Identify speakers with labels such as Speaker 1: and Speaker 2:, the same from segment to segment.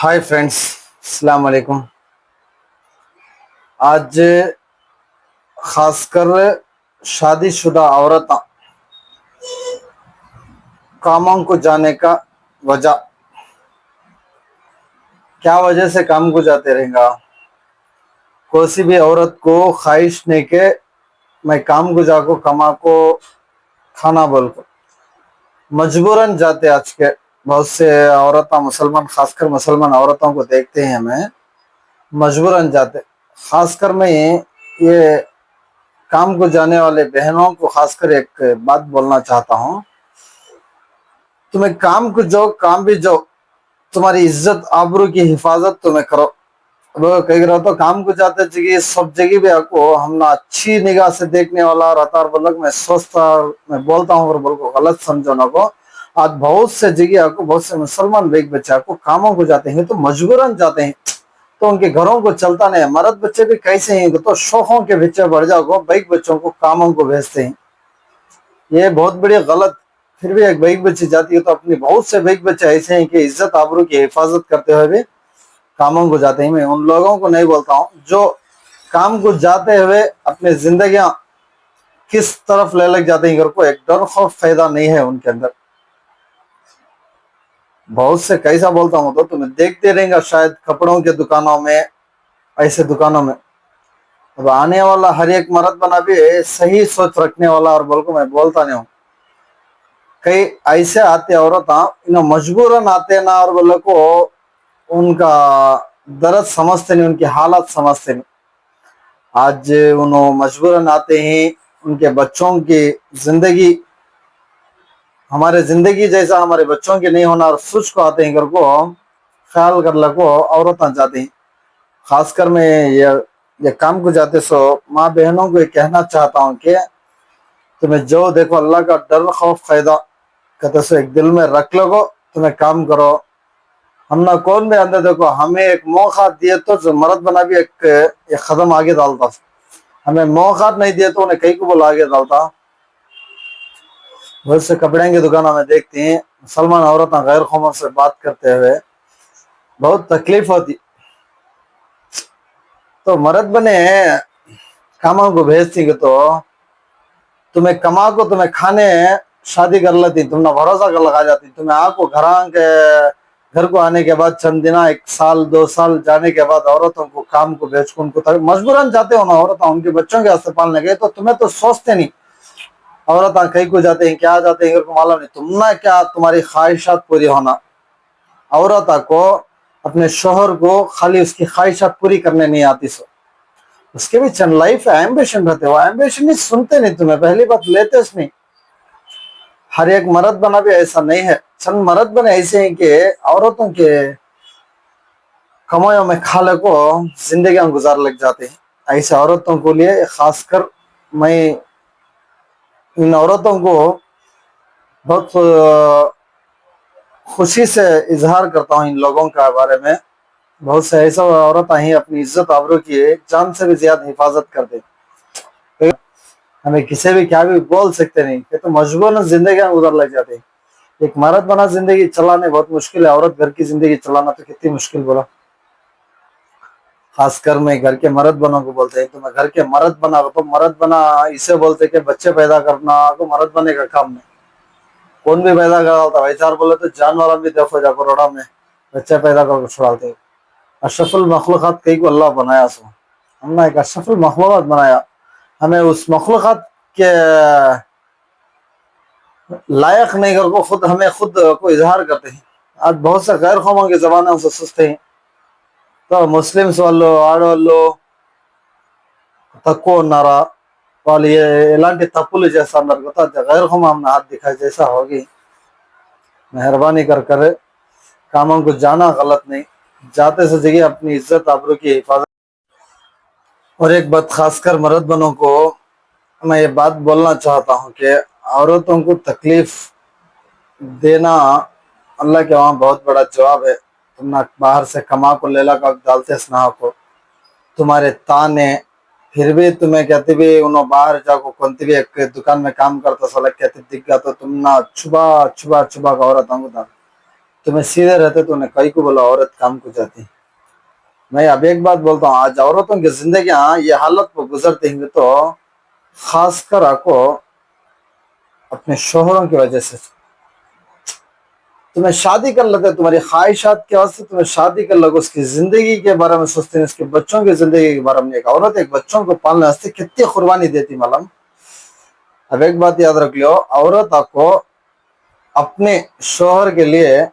Speaker 1: Hi friends, अस्सलाम वालेकुम। आज खासकर शादीशुदा औरत कामों को जाने का वजह क्या वजह से काम को जाते रहेगा। कोई भी औरत को ख्वाहिश नहीं के मैं काम को जाको कमा को खाना बोल को मजबूरन जाते। आज के बहुत से औरत मुसलमान, खासकर मुसलमान औरतों को देखते हैं हमें मजबूरन जाते। खासकर मैं ये काम को जाने वाले बहनों को खासकर एक बात बोलना चाहता हूँ। तुम्हें काम को जो काम भी जो तुम्हारी इज्जत आबरू की हिफाजत तुम्हें करो। वो कई रहो तो काम को जाते जगह सब जगह भी आपको हम ना अच्छी निगाह से देखने वाला रहता। और बोल मैं सोचता, मैं बोलता हूँ और बोल को गलत समझो ना को। आज बहुत से जगह आपको बहुत से मुसलमान बेग बच्चे आपको कामों को जाते हैं तो मजबूरन जाते हैं, तो उनके घरों को चलता नहीं। मर्द बच्चे भी कैसे हैं तो शौकों के पीछे बढ़ जाओ, बेग बच्चों को कामों को भेजते हैं। ये बहुत बड़ी गलत। फिर भी एक बेग बच्ची जाती है तो अपनी बहुत से बेग बच्चे ऐसे हैं कि इज्जत आबरू की हिफाजत करते हुए भी कामों को जाते हैं। मैं उन लोगों को नहीं बोलता हूँ जो काम को जाते हुए अपनी जिंदगियां किस तरफ ले लग जाते हैं, घर को एक डर खौफ फायदा नहीं है उनके अंदर। बहुत से कैसा बोलता हूँ तो तुम्हें देखते रहेंगे शायद कपड़ों के दुकानों में, ऐसे दुकानों में अब आने वाला हर एक मर्द बना भी सही सोच रखने वाला। और बोल को मैं बोलता नहीं हूँ, कई ऐसे आते औरत इन मजबूरन आते ना और बोले को उनका दर्द समझते नहीं, उनकी हालत समझते नहीं। आज उन्होंने मजबूरन आते हैं, उनके बच्चों की जिंदगी हमारे जिंदगी जैसा हमारे बच्चों की नहीं होना और सोच को आते हैं घर को ख्याल कर लो औरत जाती हैं। खासकर मैं ये काम को जाते सो माँ बहनों को ये कहना चाहता हूँ कि तुम्हें जो देखो अल्लाह का डर खौफ फायदा कहते सो एक दिल में रख लो, तुम्हें काम करो। हम ना कौन भी अंदर देखो हमें एक मौका दिए तो जो मर्द बना भी एक कदम आगे डालता। हमें मौका नहीं दिए तो उन्हें कई को बोला आगे डालता। बहुत से कपड़े की दुकानों में देखते हैं मुसलमान औरतें गैर कौमों से बात करते हुए बहुत तकलीफ होती। तो मर्द बने कामों को भेजती तो तुम्हें कमा को तुम्हें खाने शादी कर लेती, तुमने भरोसा कर लगा जाती। तुम्हें आको घर को आने के बाद चंद दिन, एक साल दो साल जाने के बाद औरतों को काम को भेज को उनको मजबूरन जाते हो ना औरत उनके बच्चों के हस्ते पालने गए तो तुम्हें तो सोचते नहीं। औरत कहीं को जाते हैं क्या जाते हैं मालूम नहीं। तुम ना क्या तुम्हारी ख्वाहिशात पूरी होना, औरत को अपने शोहर को खाली उसकी ख्वाहिशात पूरी करने नहीं आती। सो उसके भी चंद लाइफ एम्बिशन रहते हो, एम्बिशन नहीं सुनते नहीं, तुम्हें पहली बात लेते नहीं। हर एक मर्द बना भी ऐसा नहीं है, चंद मर्द बने ऐसे हैं कि औरतों के कमाइयों में खाले को जिंदगी गुजार लग जाते हैं। ऐसे औरतों को लिए खासकर मैं इन औरतों को बहुत खुशी से इजहार करता हूँ इन लोगों का बारे में। बहुत से ऐसा औरत ही अपनी इज्जत आबरू की जान से भी ज्यादा हिफाजत करते। हमें किसी भी क्या भी बोल सकते नहीं कि तो मजबूरन जिंदगी गुजर लग जाते। एक मर्द बना जिंदगी चलाने बहुत मुश्किल है, औरत घर की जिंदगी चलाना तो कितनी मुश्किल बोला। खासकर मैं घर के मर्द बनों को बोलते हैं तो मैं घर के मर्द बना तो मर्द बना इसे बोलते कि बच्चे पैदा करना तो मर्द बने का काम नहीं। कौन भी पैदा करा होता भाई चार बोले तो जानवर भी देखो जाकर रोड़ा में बच्चे पैदा करके छुड़ाते। अशरफुल मखलूक़ात कई को अल्लाह बनाया सो हमने एक अशरफुल मखलूक़ात बनाया। हमें उस मखलूक़ात के लायक नहीं कर को खुद हमें खुद को इजहार करते हैं। आज बहुत से गैर कौमों के जमाने से सोचते हैं तो मुस्लिम्स వాళ్ళు ఆడవాళ్ళు తక్కువ ఉన్నారా, వాళ్ళు ఎలాంటి తప్పులు చేస్తున్నారు కదా गैर कौम हमने हाथ दिखाए जैसा होगी। मेहरबानी कर कर कामों को जाना गलत नहीं, जाते से जगह अपनी इज्जत आबरू की हिफाजत। और एक बात खासकर मर्द बनों को मैं ये बात बोलना चाहता हूँ कि औरतों को तकलीफ देना अल्लाह के वहाँ बहुत बड़ा जवाब है। तुम ना बाहर से कमा को लेला का डालते स्नाह को तुम्हारे ताने, फिर भी तुम्हें कहते भी उन्होंने बाहर जाको कौन भी एक दुकान में काम करता सलग कहते दिख गया तो तुम ना छुबा छुबा छुबा का औरत तुम्हें सीधे रहते तो उन्हें कई को बोला औरत काम को जाती। मैं अब एक बात बोलता हूँ, आज औरतों की जिंदगी ये हालत पर गुजरते हैं तो खासकर आपको अपने शोहरों की वजह से। तुम्हें शादी कर लेते, तुम्हारी ख्वाहिशात के वास्ते तुम्हें शादी कर लगे, उसकी जिंदगी के बारे में सोचते हैं, उसके बच्चों की जिंदगी के बारे में। एक औरत एक बच्चों को पालने वास्ते कितनी कुर्बानी देती मालूम। अब एक बात याद रख लो, औरत आपको अपने शोहर के लिए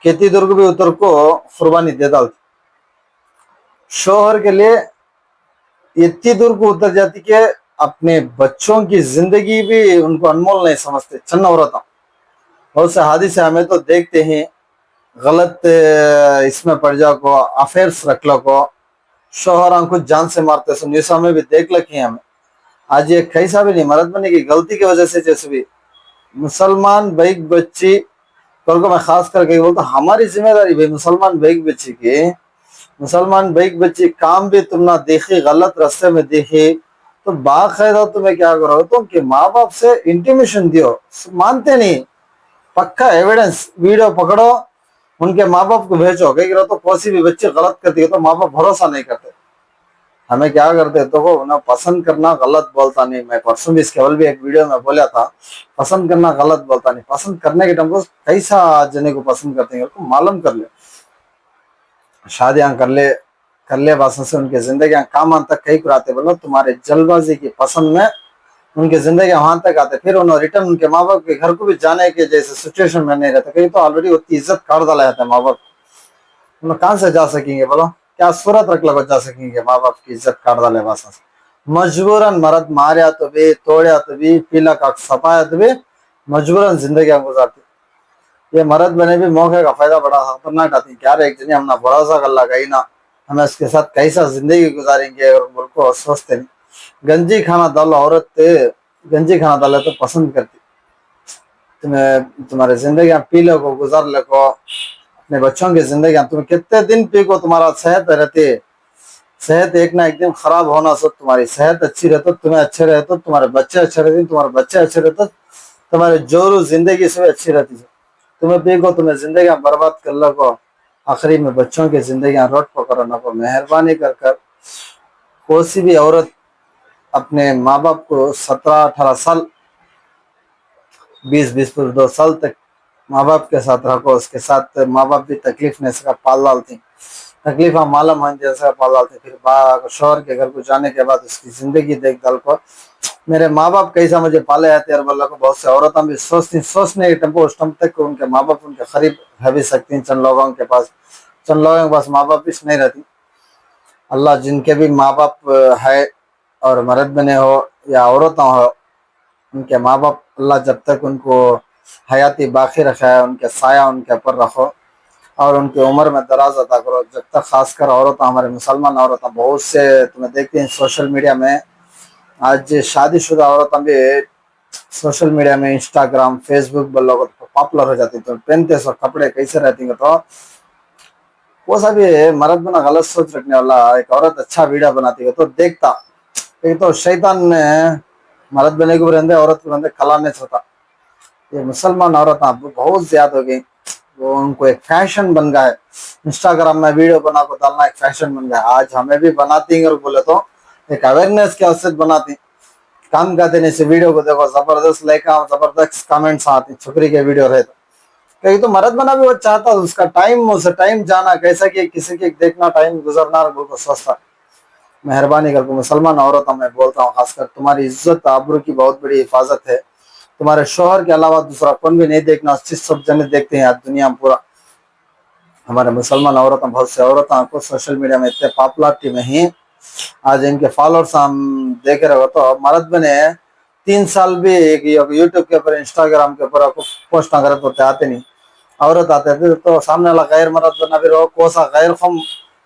Speaker 1: कितनी दूर को भी उतर को कुर्बानी दे डालती, शोहर के लिए इतनी दूर को उतर जाती कि अपने बच्चों की जिंदगी भी उनको अनमोल नहीं समझते। चन्न औरत बहुत से हादिसे हमें तो देखते हैं, गलत इसमें पड़ जाओ को, अफेयर्स रख लो को, शोहर खुद जान से मारते सो न्यूज़ में भी देख लगी हमें। आज ये कैसा भी नहीं, मर्द बने की गलती की वजह से जैसे भी मुसलमान भाई बच्ची कल को मैं खास करके बोलता हमारी जिम्मेदारी भाई, मुसलमान भाई बच्ची की, मुसलमान भाई बच्ची काम भी तुम ना देखी, गलत रास्ते में देखी तो बाकायदा तुम्हें क्या करो तुम कि माँ बाप से इंटीमेशन दियो। मानते नहीं, पक्का एविडेंस वीडियो पकड़ो, उनके माँ बाप को भेजो। कहीं तो कोई भी बच्चे गलत करती है तो माँ बाप भरोसा नहीं करते। हमें क्या करते तो उन्हें पसंद करना गलत बोलता नहीं। मैं परसों भी इसके केवल भी एक वीडियो में बोला था, पसंद करना गलत बोलता नहीं। पसंद करने के टाइम को कैसा जने को पसंद करते हैं तो मालूम कर ले, शादियां कर ले बासन से उनकी जिंदगी काम तक कहीं कराते। बोलो तुम्हारे जल्दबाजी की पसंद में उनकी जिंदगी वहां तक आते, फिर उन्होंने रिटर्न उनके माँ बाप के घर को भी जाने के जैसे सिचुएशन में नहीं रहते। कहीं तो ऑलरेडी उतनी इज्जत काट डाला जाता है माँ बाप, उन्हें कहाँ से जा सकेंगे बोलो, क्या सूरत रख लगो जा सकेंगे माँ बाप की इज्जत काट डाले बासा से। मजबूरन मर्द मारिया तो भी, तोड़िया तो भी, पीला का सपाया तो भी मजबूरन जिंदगी गुजारती। ये मर्द बने भी मौके का फायदा बड़ा खतरनाक आती। क्या एक जने हमने भरोसा कर लगा ही ना, हमें इसके साथ कैसा जिंदगी गुजारेंगे और मुल्को सोचते नहीं। गंजी खाना डालो, औरत गंजी खाना डाले तो पसंद करती। तुम्हें तुम्हारे जिंदगी पी लो को गुजार लो को, अपने बच्चों की जिंदगी तुम्हें कितने दिन पी को तुम्हारा सेहत रहती है। सेहत एक ना एक दिन खराब होना सो, तुम्हारी सेहत अच्छी रहती, तुम्हें अच्छे रहते, तुम्हारे बच्चे अच्छे रहते, तुम्हारे बच्चे अच्छे रहते, तुम्हारे जोरू जिंदगी से अच्छी रहती है। तुम्हें पी को तुम्हें जिंदगी बर्बाद कर लो को, आखिरी में बच्चों की जिंदगी रोड पकड़ो ना को। मेहरबानी कर कर कोई भी औरत अपने माँ बाप को 17-18 साल 20-22 साल तक माँ बाप के साथ रखो। उसके साथ माँ बाप भी तकलीफ नहीं सका पाल डालती, तकलीफ मालूम हो जैसा पाल डालते। फिर शोहर के घर को जाने के बाद उसकी जिंदगी देखभाल को, मेरे माँ बाप कैसा मुझे पाले जाते हैं बोला को बहुत से औरतें भी सोचने के टेम्पो उस टाइम तक उनके माँ बाप उनके करीब रह भी सकती हैं। चंद लोगों के पास माँ बाप भी नहीं रहती। अल्लाह जिनके भी माँ बाप है और मर्द बने हो या औरतें हो, उनके माँ बाप अल्लाह जब तक उनको हयाती बाकी रखा है उनके साया उनके ऊपर रखो और उनकी उम्र में दराज अता करो। जब तक खासकर औरतें, हमारे मुसलमान औरतें बहुत से तुम्हें देखते हैं सोशल मीडिया में, आज शादीशुदा औरतें भी सोशल मीडिया में इंस्टाग्राम फेसबुक बोलो तो पॉपुलर हो जाती। तो पहनते सो कपड़े कैसे रहती है तो वो सब ये मर्द बना गलत सोच रखने वाला। एक औरत अच्छा वीडियो बनाती है तो देखता, एक तो शैतान ने मर्द बने को रहते औरत को रहते कला नहीं सोता। ये मुसलमान औरत बहुत ज्यादा हो गई, वो उनको एक फैशन बन गया है। इंस्टाग्राम में वीडियो बना को डालना एक फैशन बन गया। आज हमें भी बनाती हैं और बोले तो एक अवेयरनेस के अवसर बनाती, काम करते नहीं से वीडियो को देखो जबरदस्त लाइक जबरदस्त कमेंट्स आती छोकरी के वीडियो रहे तो कहीं तो मर्द बना भी वो चाहता उसका टाइम, उसे टाइम जाना कैसा कि किसी के देखना टाइम गुजरना बिल्कुल सस्ता। मेहरबानी करके मुसलमान औरत मैं बोलता हूँ, खासकर तुम्हारी इज्जत आबरू की बहुत बड़ी हिफाजत है। तुम्हारे शोहर के अलावा दूसरा कौन भी नहीं देखना, सब जने देखते हैं आज दुनिया में पूरा। हमारे मुसलमान औरतें, बहुत से औरतें को सोशल मीडिया में इतने पॉपुलरिटी में ही आज इनके फॉलोअर्स हम देख रहे हो तो मर्द बने 3 साल भी एक यूट्यूब के ऊपर इंस्टाग्राम के ऊपर आपको पोस्ट ना करे तो आते नहीं, औरत आते थे तो सामने वाला गैर मर्द बना, फिर वो कोसा गैर खम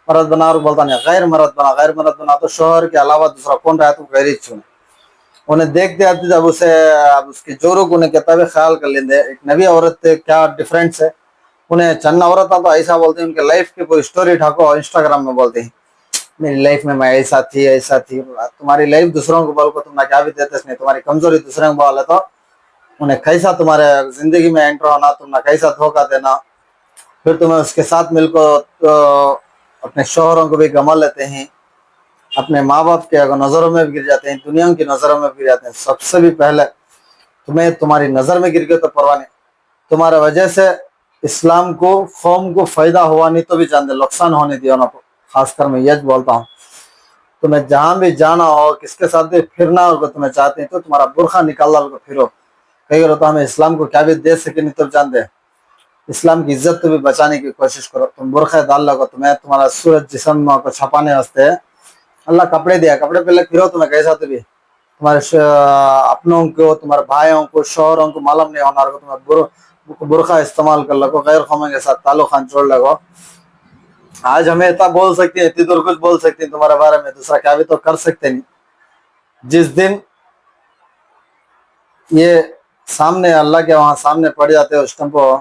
Speaker 1: मर्द बना और बोलता नहीं गैर मर्द बना तो शोहर के अलावा दूसरा कौन रहा तो गैर चुने। उन्हें देखते आते जब उसे अब उसके जोरों को उन्हें कहता भी ख्याल कर लेते एक नबी औरत क्या डिफरेंस है। उन्हें चन्न औरत तो ऐसा बोलते हैं, उनके लाइफ की पूरी स्टोरी ठाको इंस्टाग्राम में बोलते हैं मेरी लाइफ में मैं ऐसा थी। तुम्हारी लाइफ दूसरों को बोल को तुमने क्या भी देते नहीं, तुम्हारी कमजोरी दूसरों को बोले तो उन्हें कैसा तुम्हारे जिंदगी में एंटर होना, तुमने कैसा धोखा देना, फिर तुम्हें उसके साथ मिलकर अपने शोहरों को भी गमा लेते हैं, अपने माँ बाप के अगर नजरों में भी गिर जाते हैं, दुनिया की नजरों में भी गिर जाते हैं। सबसे भी पहले तुम्हें तुम्हारी नजर में गिर गए तो परवाह नहीं, तुम्हारे वजह से इस्लाम को कौम को फायदा हुआ नहीं तो भी जान दे, नुकसान होने दिया ना को। खासकर मैं यह बोलता हूँ, तुम्हें जहां भी जाना हो, किसके साथ भी फिरना होगा, तुम्हें चाहते हैं तो तुम्हारा बुरखा निकाल लो फिरो। कई बार तो हमें इस्लाम को क्या भी दे सके नहीं तो जान दे, इस्लाम की इज्जत तो भी बचाने की कोशिश करो। तुम बुरखा डाल लगो, तुम्हें तुम्हारा सूरज जिस्म को छपाने वास्ते अल्लाह कपड़े दिया, कपड़े पहले फिरो तुम्हें कैसा तो भी तुम्हारे अपनों को, तुम्हारे भाइयों को, शोहरों को मालूम नहीं होना को, तुम्हें बुरखा इस्तेमाल कर लगो, गैर कौमों के साथ ताल्लुक खान छोड़ लगो। आज हमें इतना बोल सकती है, इतनी दूर कुछ बोल सकती है तुम्हारे बारे में, दूसरा क्या भी तो कर सकते नहीं। जिस दिन ये सामने अल्लाह के वहां सामने पड़ जाते हो, उस टाइम को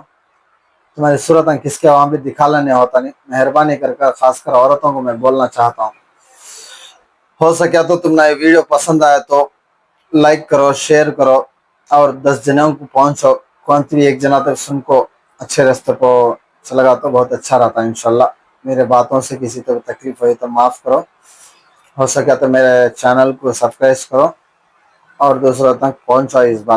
Speaker 1: तुम्हारी सूरत किसके वहां भी दिखा लेने होता नहीं। मेहरबानी कर खासकर औरतों को मैं बोलना चाहता हूँ, हो सके तो तुमने ये वीडियो पसंद आया तो लाइक करो, शेयर करो और 10 जनों को पहुंचो। कौन सी एक जना तक सुनको अच्छे रास्ते को चलेगा तो बहुत अच्छा रहता है इंशाल्लाह। मेरे बातों से किसी को तकलीफ हुई तो माफ करो, हो सके तो मेरे चैनल को सब्सक्राइब करो और दूसरों तक पहुंचाओ इस बात।